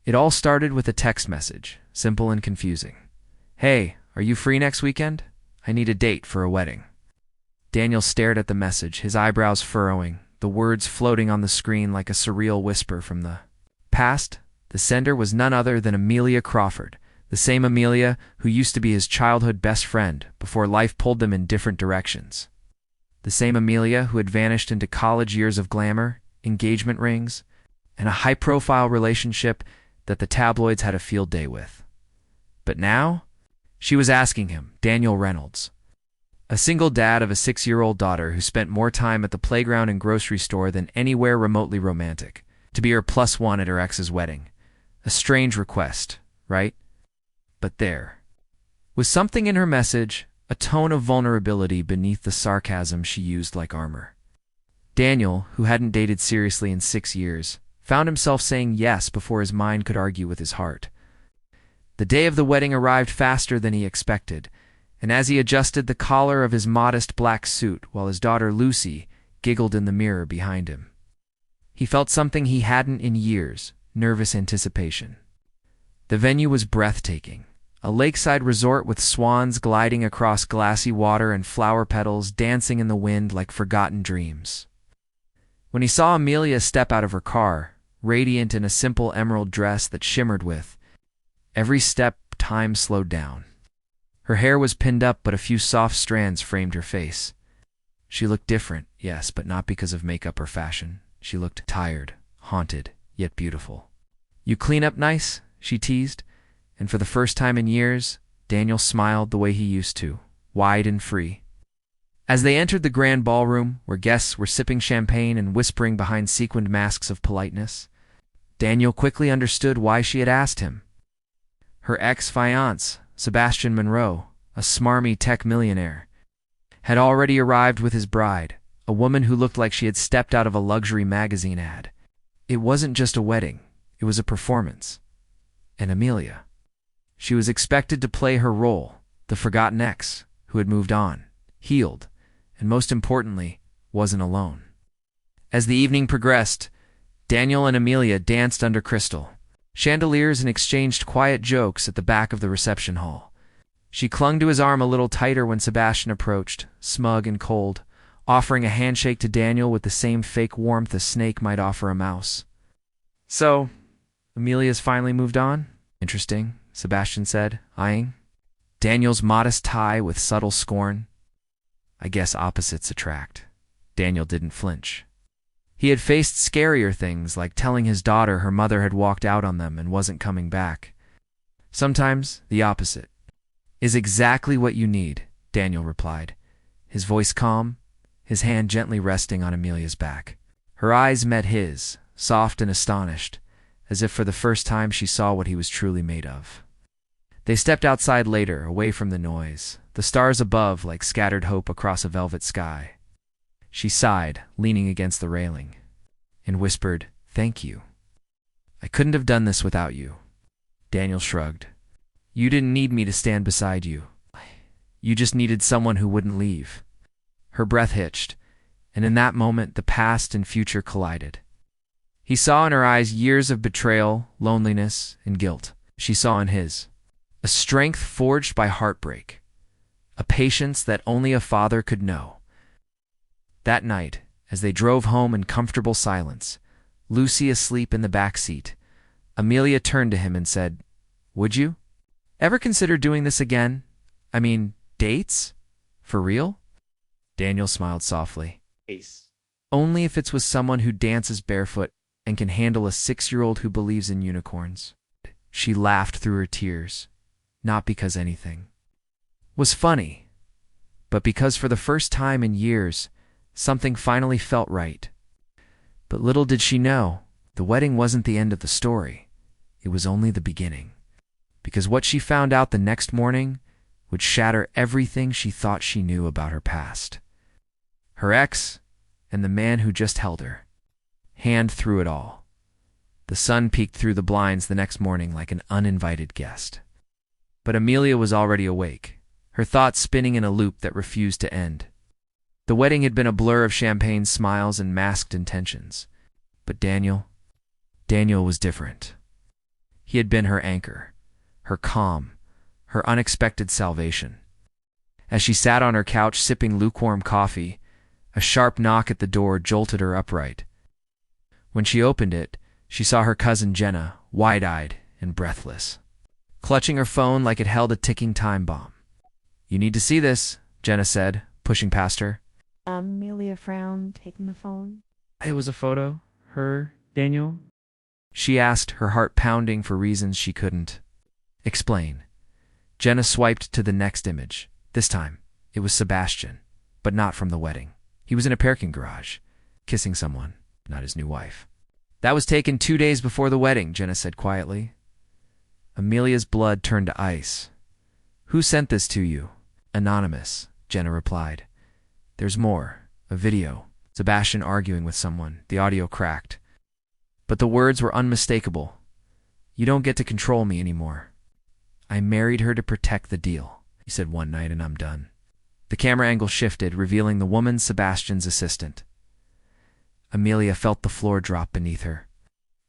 It all started with a text message, simple and confusing. "Hey, are you free next weekend? I need a date for a wedding." Daniel stared at the message, his eyebrows furrowing, the words floating on the screen like a surreal whisper from the past. The sender was none other than Amelia Crawford, the same Amelia who used to be his childhood best friend before life pulled them in different directions. The same Amelia who had vanished into college years of glamour, engagement rings, and a high-profile relationship that the tabloids had a field day with. But now, she was asking him, Daniel Reynolds, a single dad of a 6-year-old daughter who spent more time at the playground and grocery store than anywhere remotely romantic, to be her plus one at her ex's wedding. A strange request, right? But there was something in her message, a tone of vulnerability beneath the sarcasm she used like armor. Daniel, who hadn't dated seriously in 6 years, found himself saying yes before his mind could argue with his heart. The day of the wedding arrived faster than he expected, and as he adjusted the collar of his modest black suit while his daughter Lucy giggled in the mirror behind him, he felt something he hadn't in years, nervous anticipation. The venue was breathtaking, a lakeside resort with swans gliding across glassy water and flower petals dancing in the wind like forgotten dreams. When he saw Amelia step out of her car, radiant in a simple emerald dress that shimmered with every step, time slowed down. Her hair was pinned up, but a few soft strands framed her face. She looked different, yes, but not because of makeup or fashion. She looked tired, haunted, yet beautiful. "You clean up nice?" she teased, and for the first time in years, Daniel smiled the way he used to, wide and free. As they entered the grand ballroom, where guests were sipping champagne and whispering behind sequined masks of politeness, Daniel quickly understood why she had asked him. Her ex-fiancé, Sebastian Monroe, a smarmy tech millionaire, had already arrived with his bride, a woman who looked like she had stepped out of a luxury magazine ad. It wasn't just a wedding, it was a performance. And Amelia. She was expected to play her role, the forgotten ex, who had moved on, healed, and most importantly, wasn't alone. As the evening progressed, Daniel and Amelia danced under crystal chandeliers and exchanged quiet jokes at the back of the reception hall. She clung to his arm a little tighter when Sebastian approached, smug and cold, offering a handshake to Daniel with the same fake warmth a snake might offer a mouse. "So, Amelia's finally moved on? Interesting," Sebastian said, eyeing Daniel's modest tie with subtle scorn. "I guess opposites attract." Daniel didn't flinch. He had faced scarier things, like telling his daughter her mother had walked out on them and wasn't coming back. "Sometimes the opposite is exactly what you need," Daniel replied, his voice calm, his hand gently resting on Amelia's back. Her eyes met his, soft and astonished, as if for the first time she saw what he was truly made of. They stepped outside later, away from the noise, the stars above like scattered hope across a velvet sky. She sighed, leaning against the railing, and whispered, "Thank you. I couldn't have done this without you." Daniel shrugged. "You didn't need me to stand beside you. You just needed someone who wouldn't leave." Her breath hitched, and in that moment the past and future collided. He saw in her eyes years of betrayal, loneliness, and guilt. She saw in his a strength forged by heartbreak, a patience that only a father could know. That night, as they drove home in comfortable silence, Lucy asleep in the back seat, Amelia turned to him and said, "Would you ever consider doing this again? I mean, dates? For real?" Daniel smiled softly. Ace. "Only if it's with someone who dances barefoot and can handle a 6-year-old who believes in unicorns." She laughed through her tears, not because anything was funny, but because for the first time in years, something finally felt right. But little did she know, the wedding wasn't the end of the story. It was only the beginning. Because what she found out the next morning would shatter everything she thought she knew about her past. Her ex, and the man who just held her hand through it all. The sun peeked through the blinds the next morning like an uninvited guest. But Amelia was already awake, her thoughts spinning in a loop that refused to end. The wedding had been a blur of champagne smiles and masked intentions. But Daniel was different. He had been her anchor, her calm, her unexpected salvation. As she sat on her couch sipping lukewarm coffee, a sharp knock at the door jolted her upright. When she opened it, she saw her cousin Jenna, wide-eyed and breathless, clutching her phone like it held a ticking time bomb. "You need to see this," Jenna said, pushing past her. Amelia frowned, taking the phone. It was a photo. Her, Daniel. She asked, her heart pounding for reasons she couldn't explain. Jenna swiped to the next image. This time, it was Sebastian, but not from the wedding. He was in a parking garage, kissing someone, not his new wife. "That was taken 2 days before the wedding," Jenna said quietly. Amelia's blood turned to ice. "Who sent this to you?" "Anonymous," Jenna replied. "There's more. A video. Sebastian arguing with someone. The audio cracked. But the words were unmistakable. You don't get to control me anymore. I married her to protect the deal. He said one night and I'm done." The camera angle shifted, revealing the woman Sebastian's assistant. Amelia felt the floor drop beneath her.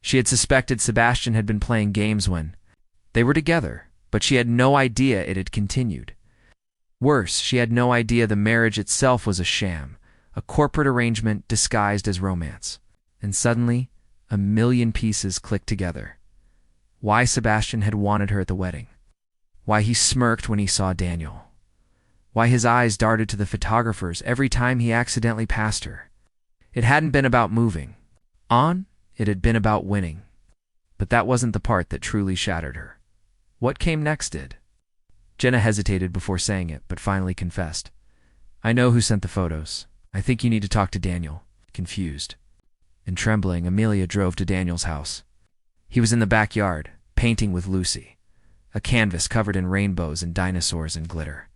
She had suspected Sebastian had been playing games when they were together, but she had no idea it had continued. Worse, she had no idea the marriage itself was a sham, a corporate arrangement disguised as romance. And suddenly, a million pieces clicked together. Why Sebastian had wanted her at the wedding. Why he smirked when he saw Daniel. Why his eyes darted to the photographers every time he accidentally passed her. It hadn't been about moving on, it had been about winning. But that wasn't the part that truly shattered her. What came next did. Jenna hesitated before saying it, but finally confessed. "I know who sent the photos. I think you need to talk to Daniel." Confused and trembling, Amelia drove to Daniel's house. He was in the backyard, painting with Lucy, a canvas covered in rainbows and dinosaurs and glitter.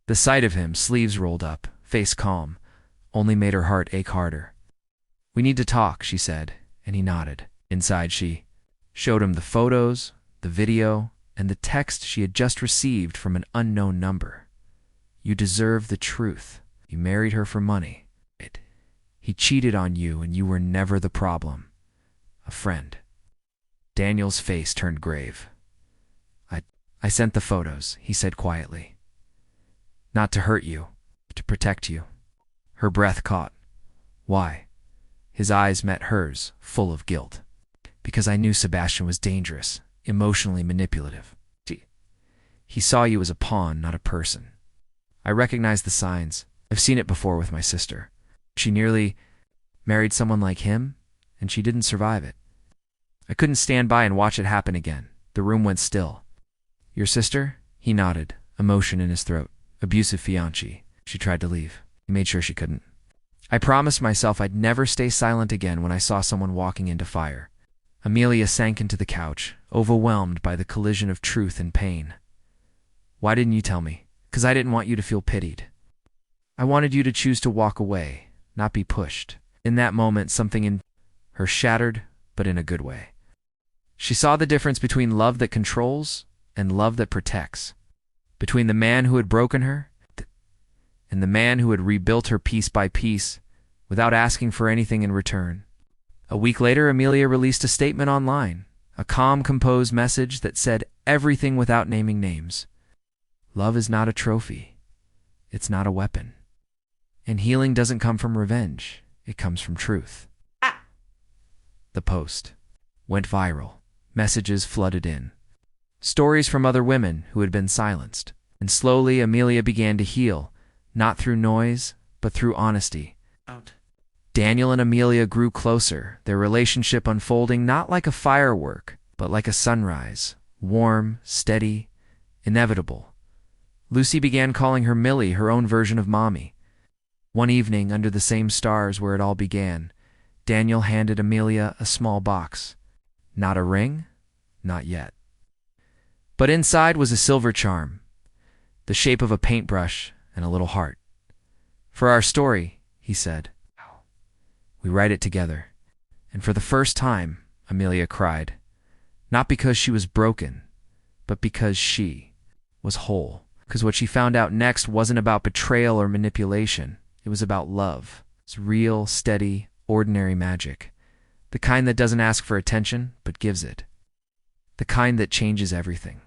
The sight of him, sleeves rolled up, face calm, only made her heart ache harder. "We need to talk," she said, and he nodded. Inside, she showed him the photos, the video, and the text she had just received from an unknown number. "You deserve the truth. You married her for money. He cheated on you and you were never the problem. A friend." Daniel's face turned grave. I sent the photos," he said quietly. "Not to hurt you, but to protect you." Her breath caught. "Why?" His eyes met hers, full of guilt. "Because I knew Sebastian was dangerous, emotionally manipulative. He saw you as a pawn, not a person. I recognized the signs. I've seen it before with my sister. She nearly married someone like him, and she didn't survive it. I couldn't stand by and watch it happen again." The room went still. "Your sister?" He nodded, emotion in his throat. "Abusive fiancé." She tried to leave. He made sure she couldn't. "I promised myself I'd never stay silent again when I saw someone walking into fire." Amelia sank into the couch, overwhelmed by the collision of truth and pain. "Why didn't you tell me?" "'Cause I didn't want you to feel pitied. I wanted you to choose to walk away, not be pushed." In that moment, something in her shattered, but in a good way. She saw the difference between love that controls and love that protects. Between the man who had broken her and the man who had rebuilt her piece by piece without asking for anything in return. A week later, Amelia released a statement online, a calm, composed message that said everything without naming names. Love is not a trophy. It's not a weapon. And healing doesn't come from revenge. It comes from truth. The post went viral. Messages flooded in. Stories from other women who had been silenced. And slowly, Amelia began to heal, not through noise, but through honesty. Daniel and Amelia grew closer, their relationship unfolding not like a firework, but like a sunrise, warm, steady, inevitable. Lucy began calling her Millie, her own version of Mommy. One evening, under the same stars where it all began, Daniel handed Amelia a small box. Not a ring, not yet. But inside was a silver charm, the shape of a paintbrush and a little heart. "For our story," he said. "We write it together." And for the first time, Amelia cried. Not because she was broken, but because she was whole. Because what she found out next wasn't about betrayal or manipulation. It was about love. It's real, steady, ordinary magic. The kind that doesn't ask for attention, but gives it. The kind that changes everything.